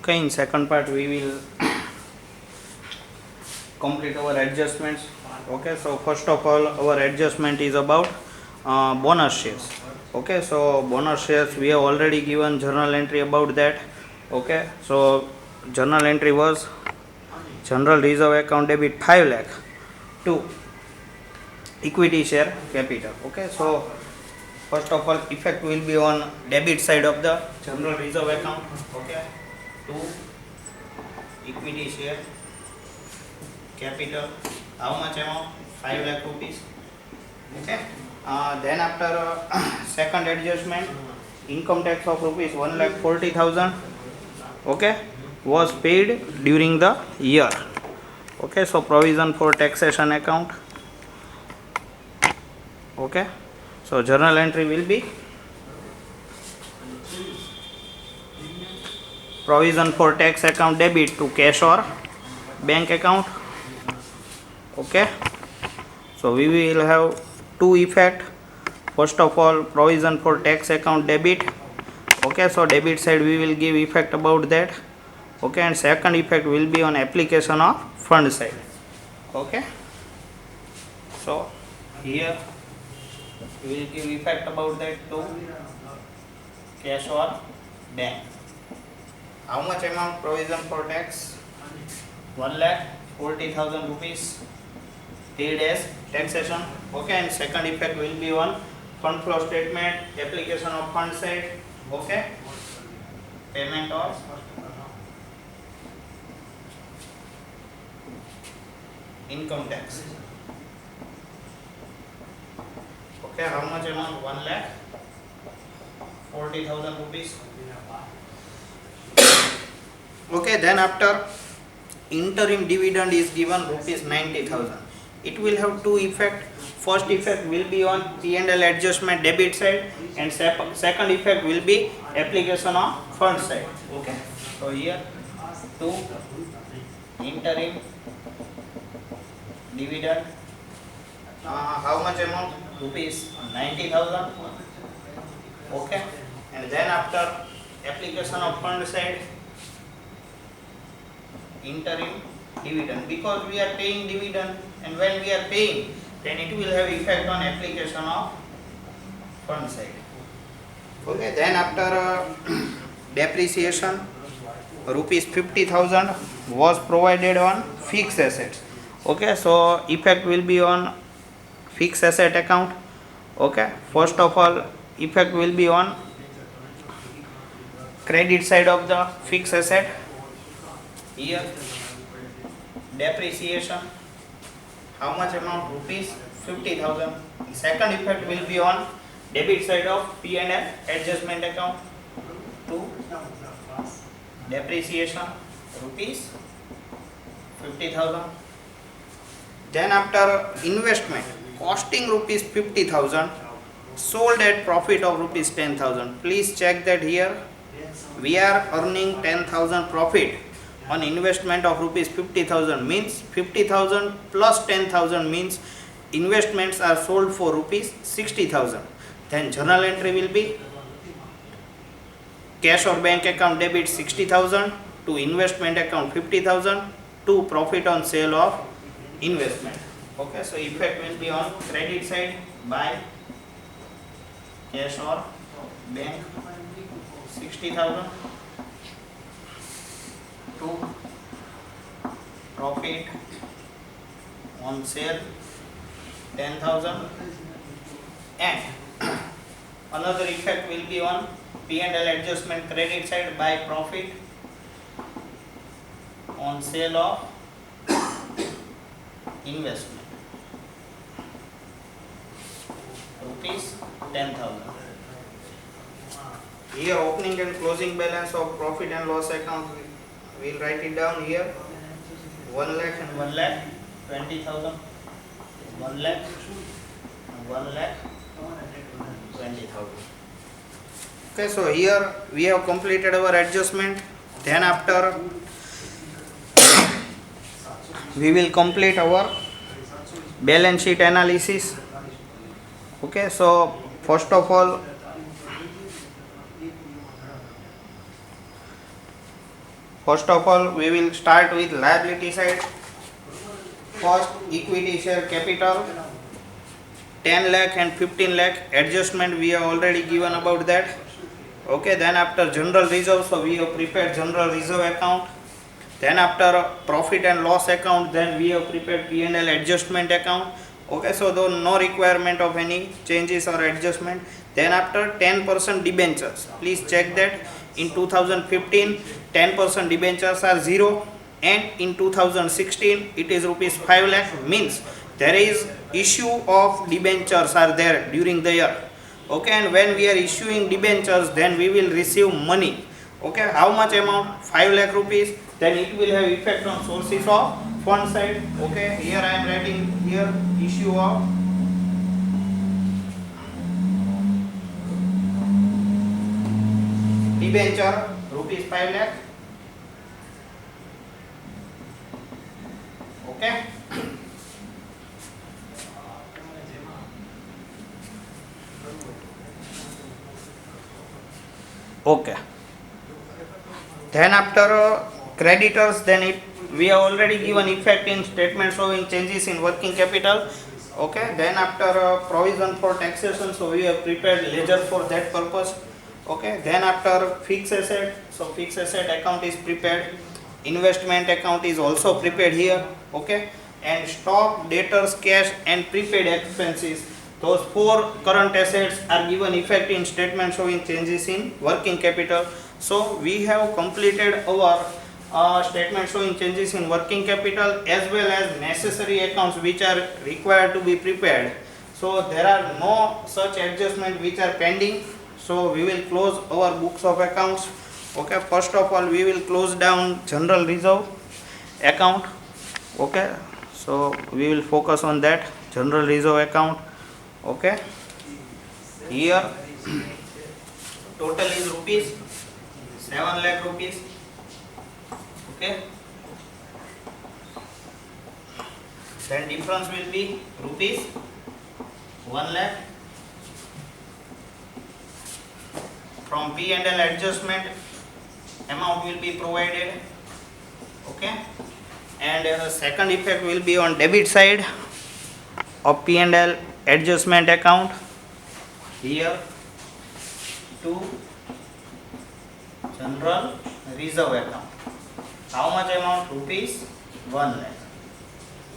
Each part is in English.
Okay, in second part we will complete our adjustments. Okay, so first of all our adjustment is about bonus shares. Okay, so bonus shares we have already given journal entry about that. Okay, so journal entry was general reserve account debit 5 lakh to equity share capital. Okay, so first of all effect will be on debit side of the general reserve account. Okay, to equity share capital, how much amount? 5 lakh rupees. Okay, then after second adjustment, income tax of rupees 1,40,000, okay, was paid during the year. Okay, so provision for taxation account. Okay, so journal entry will be provision for tax account debit to cash or bank account. Okay, so we will have two effect. First of all, provision for tax account debit. Okay, so debit side we will give effect about that. Okay, and second effect will be on application of fund side. Okay, so here we will give effect about that to cash or bank. How much amount provision for tax? 1,40,000 rupees paid as taxation. Okay, and second effect will be on fund flow statement, application of fund side. Okay, payment of income tax. Okay, how much amount? 1,40,000 rupees. Okay, then after interim dividend is given rupees 90,000. It will have two effect. First effect will be on P&L adjustment debit side, and second effect will be application of fund side. Okay, so here two interim dividend. How much amount? Rupees 90,000. Okay, and then after application of fund side, interim dividend, because we are paying dividend, and when we are paying, then it will have effect on application of fund side. Okay, then after depreciation, rupees 50,000 was provided on fixed assets. Okay, so effect will be on fixed asset account. Okay, first of all effect will be on credit side of the fixed asset. Here depreciation, how much amount? Rupees 50,000. Second effect will be on debit side of P&L adjustment account to depreciation, rupees 50,000. Then after investment, costing rupees 50,000, sold at profit of rupees 10,000. Please check that here we are earning 10,000 profit on investment of rupees 50,000, means 50,000 plus 10,000 means investments are sold for rupees 60,000. Then journal entry will be cash or bank account debit 60,000 to investment account 50,000 to profit on sale of investment. Okay, so effect will be on credit side by cash or bank 60,000 to profit on sale 10,000, and another effect will be on P&L adjustment credit side by profit on sale of investment rupees 10,000. Here opening and closing balance of profit and loss account, we will write it down here. 1 lakh and 1 lakh 20,000. 1 lakh and 1 lakh 20,000. Okay, so here we have completed our adjustment. Then after we will complete our balance sheet analysis. Okay, so first of all First of all, we will start with liability side. First, equity share capital 10 lakh and 15 lakh adjustment we have already given about that. Okay, then after general reserve, so we have prepared general reserve account. Then after profit and loss account, then we have prepared P&L adjustment account. Okay, so though no requirement of any changes or adjustment. Then after 10% debentures, please check that in 2015 10% debentures are 0 and in 2016 it is rupees 5 lakh, means there is issue of debentures are there during the year. Okay, and when we are issuing debentures, then we will receive money. Okay, how much amount? 5 lakh rupees. Then it will have effect on sources of fund side. Okay, here I am writing here issue of debenture rupees 5 lakh. Okay. Okay. Then after creditors, then it we have already given effect in statement showing changes in working capital. Okay. Then after provision for taxation, so we have prepared ledger for that purpose. Okay. Then after fixed asset, so fixed asset account is prepared. Investment account is also prepared here. Okay. And stock, debtors, cash and prepaid expenses, those 4 current assets are given effect in statement showing changes in working capital. So we have completed our statement showing changes in working capital as well as necessary accounts which are required to be prepared. So there are no such adjustment which are pending. So we will close our books of accounts. Okay, first of all we will close down general reserve account. Okay, so we will focus on that general reserve account. Okay, here total is rupees 7 lakh rupees. Okay, then difference will be rupees 1 lakh. From P&L adjustment amount will be provided. Okay, and second effect will be on debit side of P&L adjustment account. Here to general reserve account. How much amount? Rupees 1 lakh.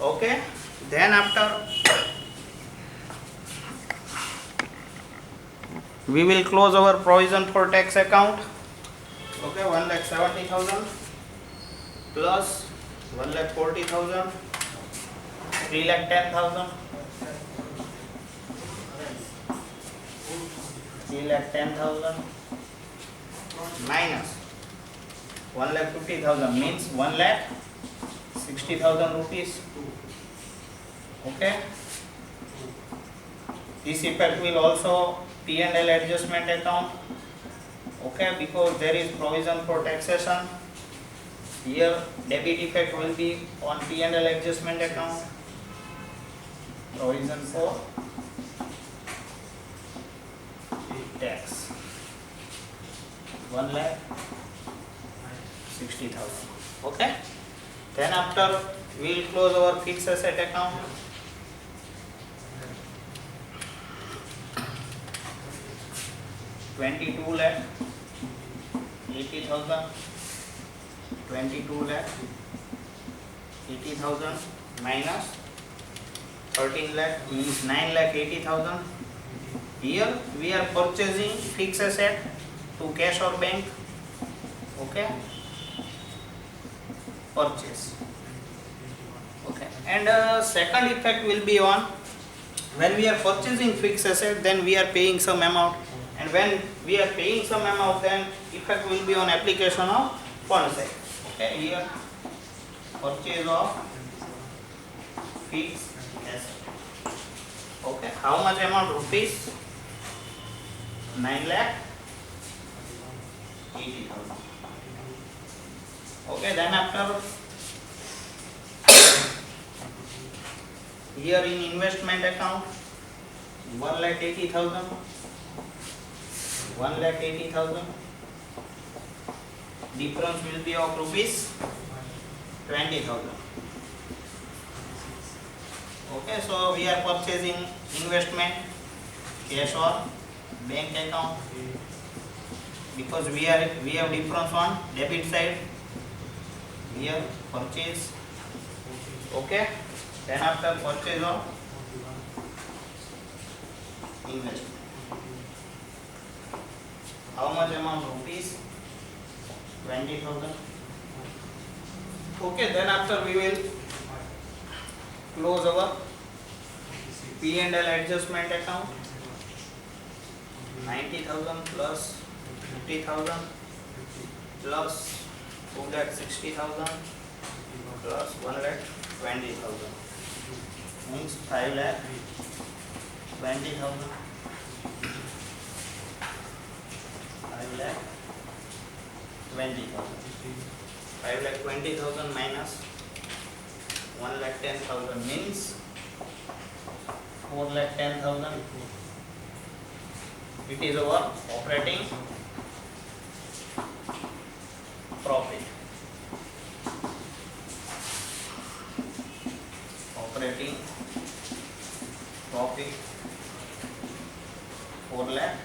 Okay, then after we will close our provision for tax account. Okay, 1,70,000 plus 1,40,000, 3,10,000, 3,10,000 minus 1,50,000 means 1,60,000 rupees. Okay, this effect will also P&L adjustment account. Okay, because there is provision for taxation. Here debit effect will be on P&L adjustment account. Provision for tax 1,60,000. Okay, then after we will close our fixed asset account. ₹22 lakh 80,000, 22 lakh 80,000 minus 13 lakh means 9 lakh 80,000. Here we are purchasing fixed asset to cash or bank. Okay, purchase. Okay, and second effect will be on when we are purchasing fixed asset, then we are paying some amount, and when we are paying some amount, then effect will be on application of fund side. Okay, here purchase of fixed asset. Okay, how much amount? Rupees 9,80,000. Okay, then after here in investment account 1,80,000, 1,80,000 difference will be of rupees 20,000. Okay, so we are purchasing investment, cash or bank account, because we have difference on debit side. Here purchase. Okay, then after purchase of investment, how much amount? Rupees 20,000. Okay, then after we will close our P&L adjustment account. 90,000 plus 50,000 plus 2,60,000 plus 1,20,000 means 5,20,000. 5,20,000. 5,20,000 minus 1,10,000 means 4,10,000. It is our operating profit. Operating profit 4,10,000.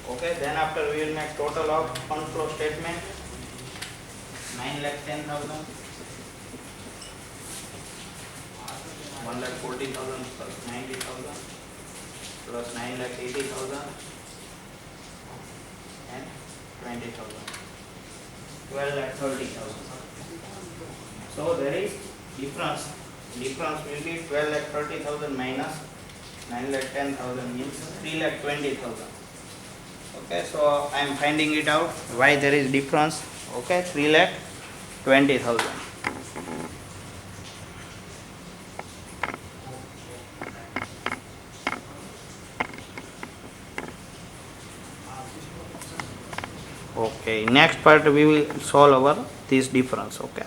Okay, then after we will make total of fund flow statement. 9,10,000, 1,40,000 plus 90,000 plus 9,80,000 and 20,000, 12,30,000. So there is difference. Difference will be 12,30,000 minus 9,10,000 means 3,20,000. Okay, so I am finding it out why there is difference. Okay, 3,20,000. Okay, next part we will solve our this difference. Okay.